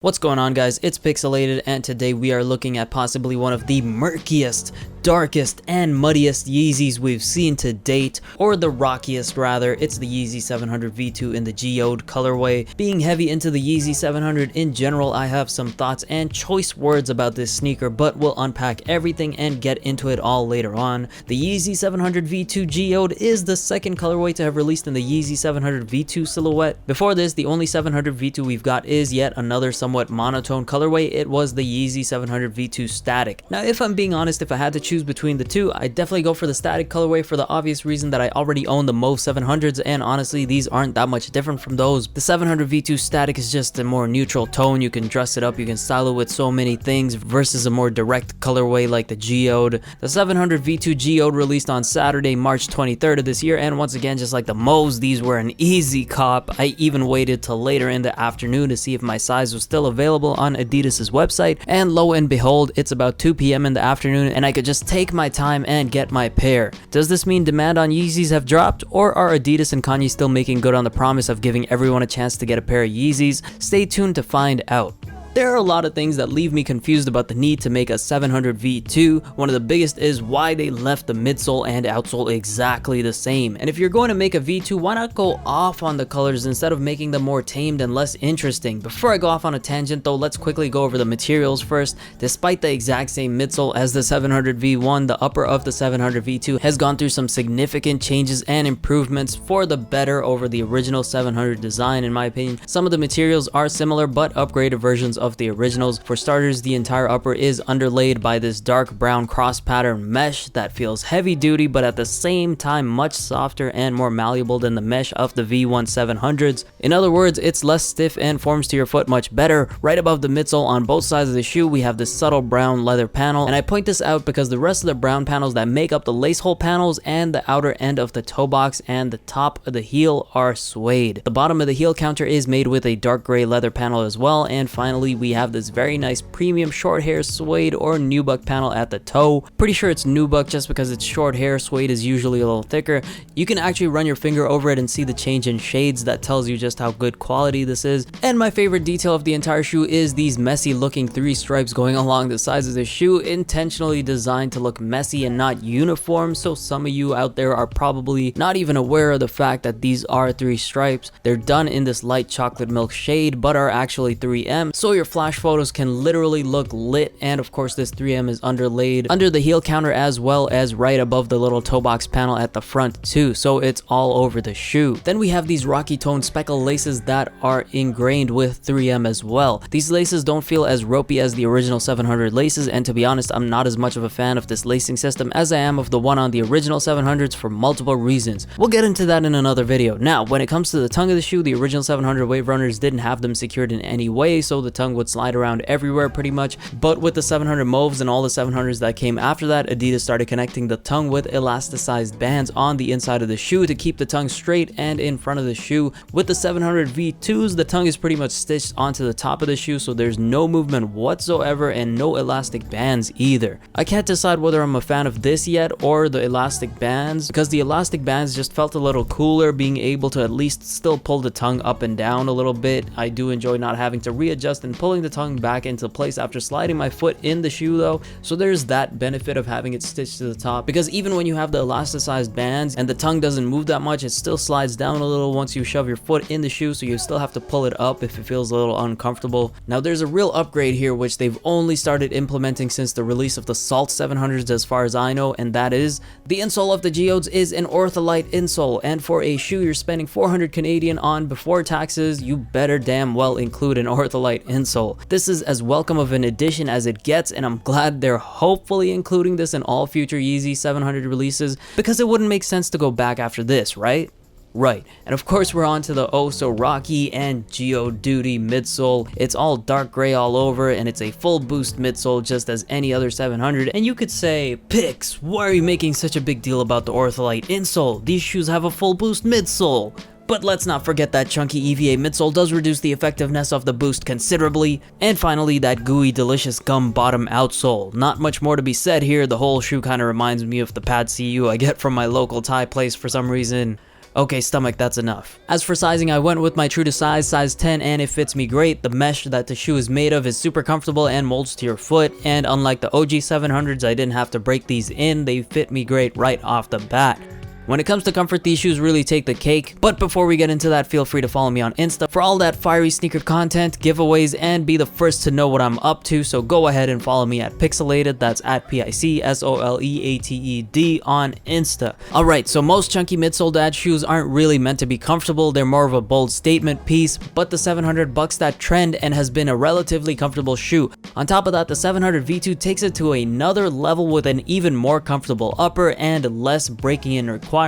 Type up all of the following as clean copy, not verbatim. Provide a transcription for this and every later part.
What's going on, guys? It's Picsoleated, and today we are looking at possibly one of the murkiest, darkest, and muddiest Yeezys we've seen to date, or the rockiest rather. It's the Yeezy 700 V2 in the Geode colorway. Being heavy into the Yeezy 700 in general, I have some thoughts and choice words about this sneaker, but we'll unpack everything and get into it all later on. The Yeezy 700 V2 Geode is the second colorway to have released in the Yeezy 700 V2 silhouette. Before this, the only 700 V2 we've got is yet another somewhat monotone colorway. It was the Yeezy 700 V2 Static. Now, if I'm being honest, if I had to choose between the two, I'd definitely go for the Static colorway for the obvious reason that I already own the Mauve 700s, and honestly, these aren't that much different from those. The 700 V2 Static is just a more neutral tone. You can dress it up, you can style it with so many things versus a more direct colorway like the Geode. The 700 V2 Geode released on Saturday, March 23rd of this year, and once again, just like the Mauves, these were an easy cop. I even waited till later in the afternoon to see if my size was still available on Adidas's website, and lo and behold, it's about 2 p.m. in the afternoon and I could just take my time and get my pair. Does this mean demand on Yeezys have dropped, or are Adidas and Kanye still making good on the promise of giving everyone a chance to get a pair of Yeezys? Stay tuned to find out. There are a lot of things that leave me confused about the need to make a 700 V2. One of the biggest is why they left the midsole and outsole exactly the same. And if you're going to make a V2, why not go off on the colors instead of making them more tamed and less interesting? Before I go off on a tangent though, let's quickly go over the materials first. Despite the exact same midsole as the 700 V1, the upper of the 700 V2 has gone through some significant changes and improvements for the better over the original 700 design, in my opinion. Some of the materials are similar but upgraded versions of the originals. For starters, the entire upper is underlaid by this dark brown cross pattern mesh that feels heavy duty but at the same time much softer and more malleable than the mesh of the V1 700s. In other words, it's less stiff and forms to your foot much better. Right above the midsole on both sides of the shoe, we have this subtle brown leather panel, and I point this out because the rest of the brown panels that make up the lace hole panels and the outer end of the toe box and the top of the heel are suede. The bottom of the heel counter is made with a dark gray leather panel as well, and finally we have this very nice premium short hair suede or nubuck panel at the toe. Pretty sure it's nubuck just because it's short hair. Suede is usually a little thicker. You can actually run your finger over it and see the change in shades. That tells you just how good quality this is. And my favorite detail of the entire shoe is these messy looking 3 stripes going along the sides of the shoe, intentionally designed to look messy and not uniform. So some of you out there are probably not even aware of the fact that these are 3 stripes. They're done in this light chocolate milk shade but are actually 3M, so your flash photos can literally look lit. And of course, this 3M is underlaid under the heel counter as well as right above the little toe box panel at the front too, so it's all over the shoe. Then we have these rocky tone speckle laces that are ingrained with 3M as well. These laces don't feel as ropey as the original 700 laces, and to be honest, I'm not as much of a fan of this lacing system as I am of the one on the original 700s for multiple reasons. We'll get into that in another video. Now, when it comes to the tongue of the shoe, the original 700 Wave Runners didn't have them secured in any way, so the tongue would slide around everywhere pretty much. But with the 700 Mauves and all the 700s that came after that, Adidas started connecting the tongue with elasticized bands on the inside of the shoe to keep the tongue straight and in front of the shoe. With the 700 V2s, the tongue is pretty much stitched onto the top of the shoe, so there's no movement whatsoever and no elastic bands either. I can't decide whether I'm a fan of this yet or the elastic bands, because the elastic bands just felt a little cooler, being able to at least still pull the tongue up and down a little bit. I do enjoy not having to readjust and pulling the tongue back into place after sliding my foot in the shoe though, so there's that benefit of having it stitched to the top, because even when you have the elasticized bands and the tongue doesn't move that much, it still slides down a little once you shove your foot in the shoe, so you still have to pull it up if it feels a little uncomfortable. Now there's a real upgrade here which they've only started implementing since the release of the Salt 700s as far as I know, and that is the insole of the Geodes is an ortholite insole, and for a shoe you're spending 400 Canadian on before taxes, you better damn well include an ortholite insole. This is as welcome of an addition as it gets, and I'm glad they're hopefully including this in all future Yeezy 700 releases, because it wouldn't make sense to go back after this, right? Right, and of course we're on to the oh so rocky and Geoduty midsole. It's all dark gray all over, and it's a full boost midsole just as any other 700. And you could say, Pix, why are you making such a big deal about the ortholite insole? These shoes have a full boost midsole. But let's not forget that chunky EVA midsole does reduce the effectiveness of the boost considerably. And finally, that gooey delicious gum bottom outsole. Not much more to be said here. The whole shoe kind of reminds me of the pad CU I get from my local Thai place for some reason. Okay, stomach, that's enough. As for sizing, I went with my true to size 10, and it fits me great. The mesh that the shoe is made of is super comfortable and molds to your foot, and unlike the OG 700s, I didn't have to break these in. They fit me great right off the bat. When it comes to comfort, these shoes really take the cake. But before we get into that, feel free to follow me on Insta for all that fiery sneaker content, giveaways, and be the first to know what I'm up to. So go ahead and follow me at Picsoleated, that's at Picsoleated on Insta. Alright, so most chunky midsole dad shoes aren't really meant to be comfortable. They're more of a bold statement piece, but the 700 bucks that trend and has been a relatively comfortable shoe. On top of that, the 700 V2 takes it to another level with an even more comfortable upper and less breaking in required,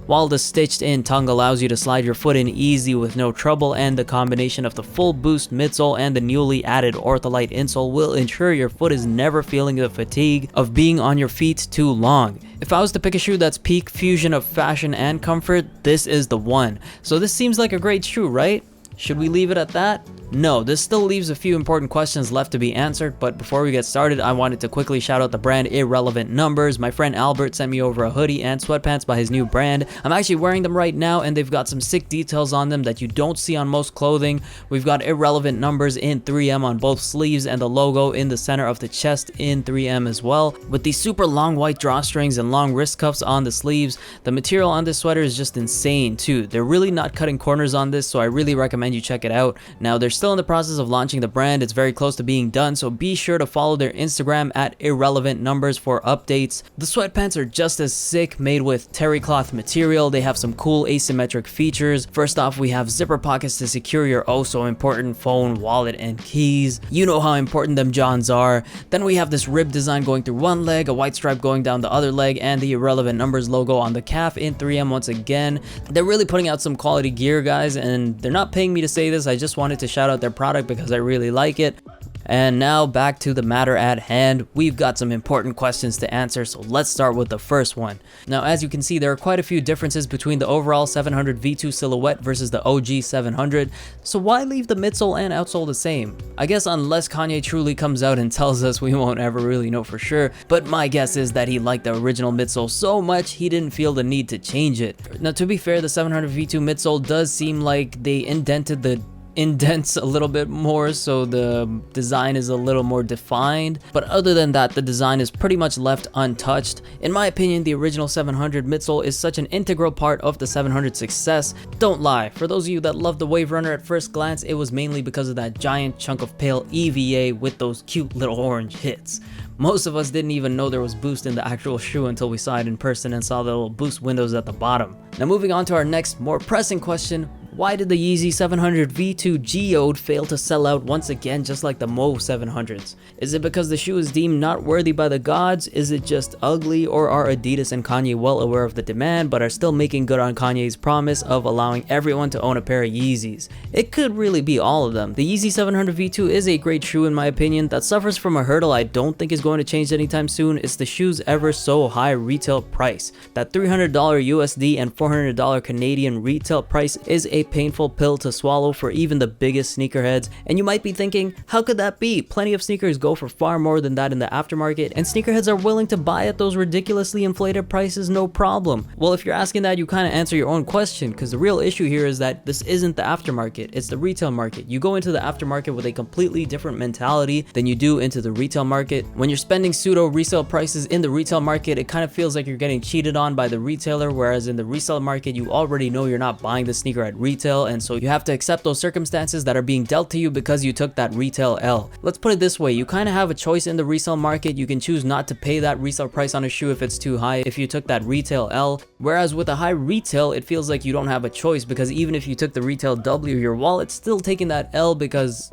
while the stitched in tongue allows you to slide your foot in easy with no trouble, and the combination of the full boost midsole and the newly added ortholite insole will ensure your foot is never feeling the fatigue of being on your feet too long. If I was to pick a shoe that's peak fusion of fashion and comfort, this is the one. So this seems like a great shoe, right? Should we leave it at that? No, this still leaves a few important questions left to be answered, but before we get started, I wanted to quickly shout out the brand Irrelevant Numbers. My friend Albert sent me over a hoodie and sweatpants by his new brand. I'm actually wearing them right now, and they've got some sick details on them that you don't see on most clothing. We've got Irrelevant Numbers in 3M on both sleeves and the logo in the center of the chest in 3M as well, with these super long white drawstrings and long wrist cuffs on the sleeves. The material on this sweater is just insane too. They're really not cutting corners on this, so I really recommend you check it out. Now, they're still in the process of launching the brand. It's very close to being done, so be sure to follow their Instagram at Irrelevant Numbers for updates. The sweatpants are just as sick, made with terry cloth material. They have some cool asymmetric features. First off, we have zipper pockets to secure your oh so important phone, wallet, and keys. You know how important them Johns are. Then we have this rib design going through one leg, a white stripe going down the other leg, and the Irrelevant Numbers logo on the calf in 3M once again. They're really putting out some quality gear, guys, and they're not paying me to say this. I just wanted to shout out their product because I really like it. And now back to the matter at hand. We've got some important questions to answer, so let's start with the first one. Now, as you can see, there are quite a few differences between the overall 700 V2 silhouette versus the OG 700, so why leave the midsole and outsole the same? I guess unless Kanye truly comes out and tells us, we won't ever really know for sure, but my guess is that he liked the original midsole so much he didn't feel the need to change it. Now, to be fair, the 700 V2 midsole does seem like they indented the indents a little bit more, so the design is a little more defined, but other than that, the design is pretty much left untouched. In my opinion, the original 700 midsole is such an integral part of the 700 success. Don't lie, for those of you that love the Wave Runner at first glance, it was mainly because of that giant chunk of pale EVA with those cute little orange hits. Most of us didn't even know there was boost in the actual shoe until we saw it in person and saw the little boost windows at the bottom. Now, moving on to our next, more pressing question. Why did the Yeezy 700 V2 Geode fail to sell out once again, just like the Mauve 700s? Is it because the shoe is deemed not worthy by the gods? Is it just ugly? Or are Adidas and Kanye well aware of the demand but are still making good on Kanye's promise of allowing everyone to own a pair of Yeezys? It could really be all of them. The Yeezy 700 V2 is a great shoe in my opinion that suffers from a hurdle I don't think is going to change anytime soon. It's the shoe's ever so high retail price. That $300 USD and $400 Canadian retail price is a painful pill to swallow for even the biggest sneakerheads, and you might be thinking, how could that be? Plenty of sneakers go for far more than that in the aftermarket, and sneakerheads are willing to buy at those ridiculously inflated prices no problem. Well, if you're asking that, you kind of answer your own question, because the real issue here is that this isn't the aftermarket, it's the retail market. You go into the aftermarket with a completely different mentality than you do into the retail market. When you're spending pseudo resale prices in the retail market, it kind of feels like you're getting cheated on by the retailer, whereas in the resale market, you already know you're not buying the sneaker at retail, and so you have to accept those circumstances that are being dealt to you because you took that retail L. Let's put it this way, you kind of have a choice in the resale market. You can choose not to pay that resale price on a shoe if it's too high if you took that retail L, whereas with a high retail, it feels like you don't have a choice, because even if you took the retail W, your wallet's still taking that L because,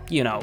you know,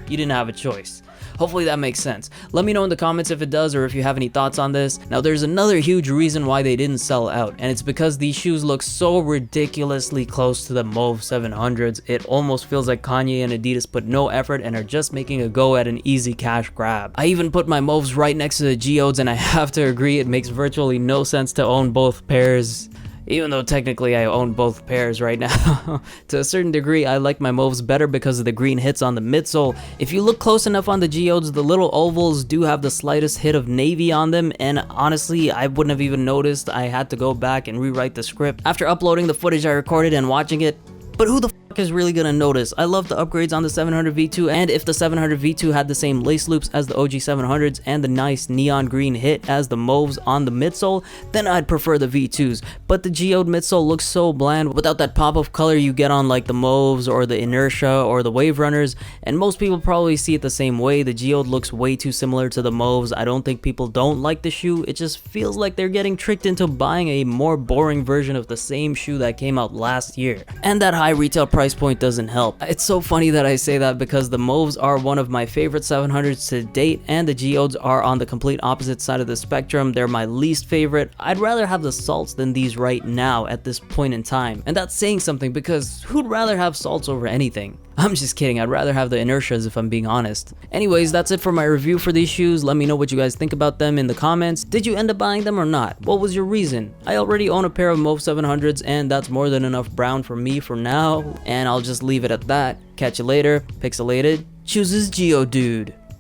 you didn't have a choice. Hopefully that makes sense. Let me know in the comments if it does, or if you have any thoughts on this. Now, there's another huge reason why they didn't sell out, and it's because these shoes look so ridiculously close to the Mauve 700s. It almost feels like Kanye and Adidas put no effort and are just making a go at an easy cash grab. I even put my Mauves right next to the Geodes, and I have to agree, it makes virtually no sense to own both pairs. even though technically I own both pairs right now. To a certain degree, I like my mauves better because of the green hits on the midsole. If you look close enough on the Geodes, the little ovals do have the slightest hit of navy on them, and honestly, I wouldn't have even noticed. I had to go back and rewrite the script after uploading the footage I recorded and watching it. But who the fuck is really gonna notice? I love the upgrades on the 700 V2, and if the 700 V2 had the same lace loops as the OG 700s and the nice neon green hit as the mauves on the midsole, then I'd prefer the V2s. But the Geode midsole looks so bland without that pop of color you get on like the mauves or the Inertia or the Wave Runners, and most people probably see it the same way. The Geode looks way too similar to the mauves. I don't think people don't like the shoe, it just feels like they're getting tricked into buying a more boring version of the same shoe that came out last year. And that high retail price point doesn't help. It's so funny that I say that because the mauves are one of my favorite 700s to date, and the Geodes are on the complete opposite side of the spectrum. They're my least favorite. I'd rather have the salts than these right now at this point in time, and that's saying something because who'd rather have salts over anything? I'm just kidding, I'd rather have the Inertias if I'm being honest. Anyways, that's it for my review for these shoes. Let me know what you guys think about them in the comments. Did you end up buying them or not? What was your reason? I already own a pair of mauve 700s, and that's more than enough brown for me for now, and I'll just leave it at that. Catch you later. Picsoleated chooses Geodude.